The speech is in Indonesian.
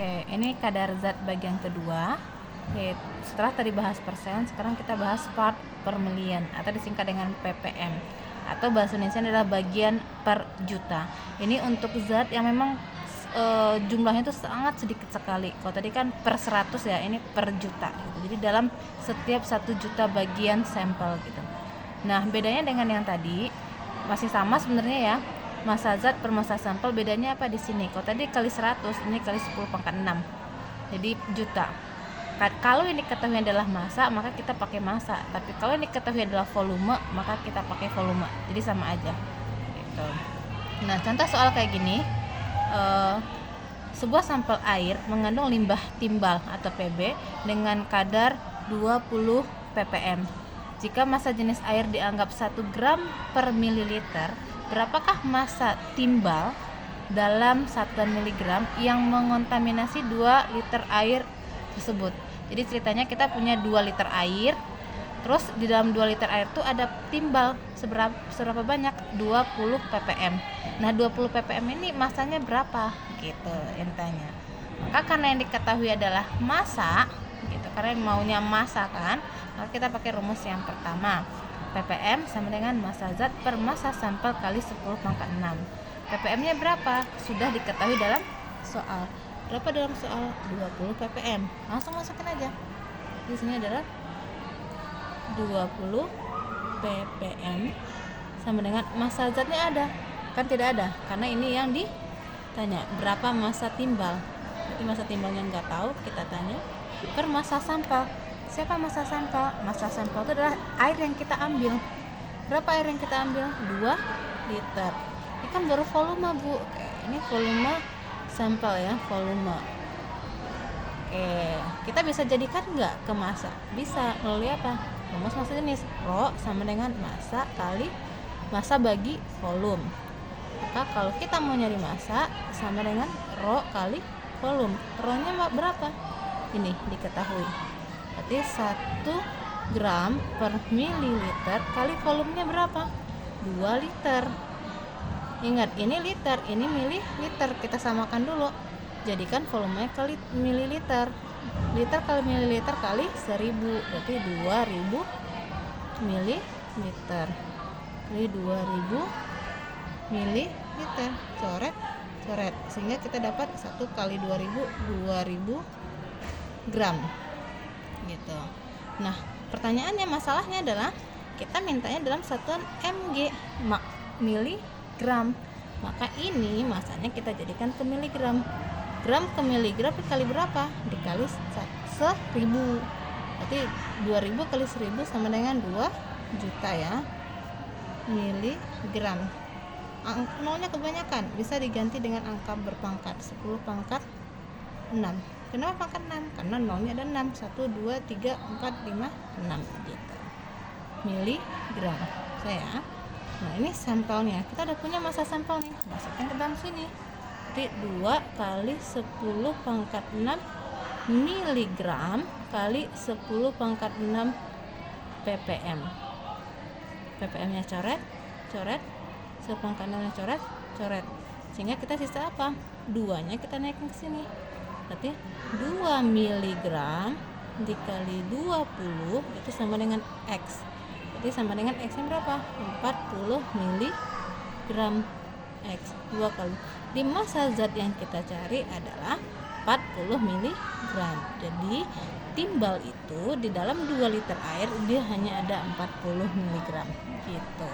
Oke, ini kadar zat bagian kedua. Oke, setelah tadi bahas persen, sekarang kita bahas part per million atau disingkat dengan ppm, atau bahasa Indonesia adalah bagian per juta. Ini untuk zat yang memang jumlahnya itu sangat sedikit sekali. Kalau tadi kan per 100 ya, ini per juta gitu. Jadi dalam setiap 1 juta bagian sampel gitu. Nah, bedanya dengan yang tadi masih sama sebenarnya ya. Massa zat per massa sampel bedanya apa di sini? Kalau tadi kali 100, ini kali 10 pangkat 6. Jadi juta. Kalau ini ketahui adalah massa, maka kita pakai massa. Tapi kalau ini ketahui adalah volume, maka kita pakai volume. Jadi sama aja. Gitu. Nah, contoh soal kayak gini. Sebuah sampel air mengandung limbah timbal atau Pb dengan kadar 20 ppm. Jika massa jenis air dianggap 1 gram per mililiter, berapakah massa timbal dalam satuan miligram yang mengontaminasi 2 liter air tersebut? Jadi ceritanya kita punya 2 liter air, terus di dalam 2 liter air itu ada timbal seberapa banyak? 20 ppm. Nah, 20 ppm ini massanya berapa? Gitu yang ditanya. Maka karena yang diketahui adalah massa, gitu, karena maunya massa kan, maka kita pakai rumus yang pertama. ppm sama dengan massa zat per massa sampel kali 10 pangkat 6. ppm-nya berapa? Sudah diketahui dalam soal. Berapa dalam soal? 20 ppm. Langsung masukin aja. Di sini adalah 20 ppm sama dengan massa zatnya ada. Kan tidak ada, karena ini yang ditanya berapa massa timbal. Jadi massa timbalnya nggak tahu, kita tanya per massa sampel. Siapa massa sampel? Massa sampel itu adalah air yang kita ambil. Berapa air yang kita ambil? 2 liter. Ini kan baru volume, Bu. Oke, ini volume sampel ya, volume. Oke, kita bisa jadikan nggak ke massa? Bisa, melalui apa? Rumus massa jenis. Rho sama dengan massa kali massa bagi volume. Maka kalau kita mau nyari massa, sama dengan Rho kali volume. Rho-nya berapa? Ini diketahui. Berarti 1 gram per mililiter kali volumenya berapa? 2 liter. Ingat, ini liter, ini mililiter. Kita samakan dulu. Jadikan volumenya kali mililiter. Liter kali mililiter kali 1000. Berarti 2000 mililiter. Jadi 2000 mililiter. Coret. Sehingga kita dapat 1 kali 2000 gram. Gitu. Nah, pertanyaannya, masalahnya adalah kita mintanya dalam satuan mg, miligram. Maka ini masanya kita jadikan ke miligram. Gram ke miligram dikali berapa? Dikali 1000. Berarti 2000 kali 1000 sama dengan 2 juta ya, miligram. Nolnya kebanyakan, bisa diganti dengan angka berpangkat 10 pangkat 6. Kenapa pangkat 6? Karena nolnya ada 6. 1, 2, 3, 4, 5, 6 gitu. Miligram. Saya. Nah, ini sampelnya. Kita udah punya massa sampel nih. Masukkan ke dalam sini. Jadi 2 kali 10 pangkat 6 miligram kali 10 pangkat 6 ppm. ppm-nya coret. 10 pangkat 6-nya coret. Sehingga kita sisa apa? 2-nya kita naikin ke sini. Berarti 2 miligram dikali 20 itu sama dengan X. Berarti sama dengan X-nya berapa? 40 miligram. X 2 kali. Di massa zat yang kita cari adalah 40 miligram. Jadi timbal itu di dalam 2 liter air dia hanya ada 40 miligram gitu.